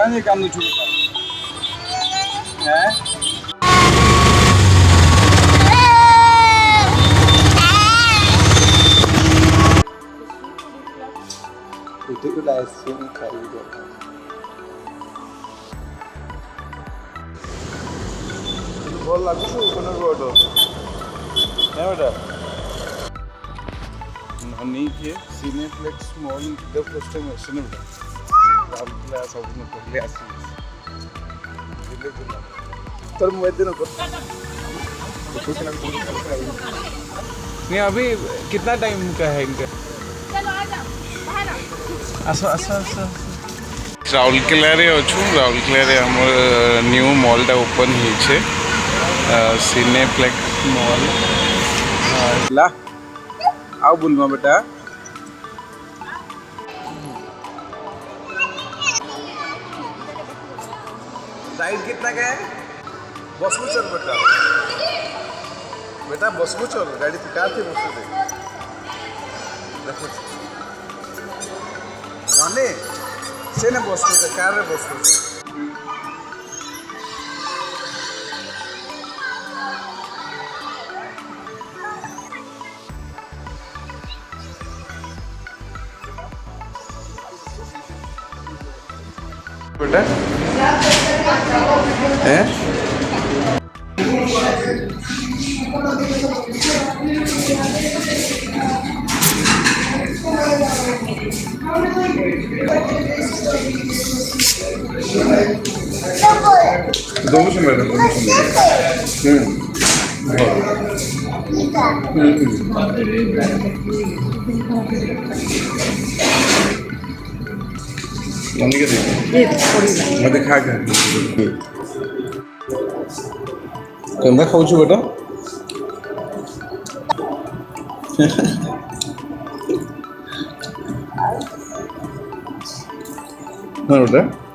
नहीं कांदू छु हैं itu udah asin kali dia बोल लागू छु कोन रोड है बेटा ननी के cineplex mall the first time आसने बेटा राम क्लास सब न पहले आसी दिल्ली जिला तर मैं दिन को नहीं अभी कितना टाइम का है इनका चलो आ जाओ बाहर आसो आसो आसो राउरकेला रे अछु राउरकेला रे हमर न्यू मॉल टा ओपन ही छे सिनेप्लेक्स मॉल ला आओ बोलमा बेटा राइड कितना का है बसमु चल बेटा बेटा बसमु चल गाड़ी तो कार थी बसु दे देखो माने से ना बसमु से कार रे बसमु बेटा हैं दोनों से मैडम मम्मी के देखो मैं दिखा के कंधा खाऊ छु बेटा हाँ बेटा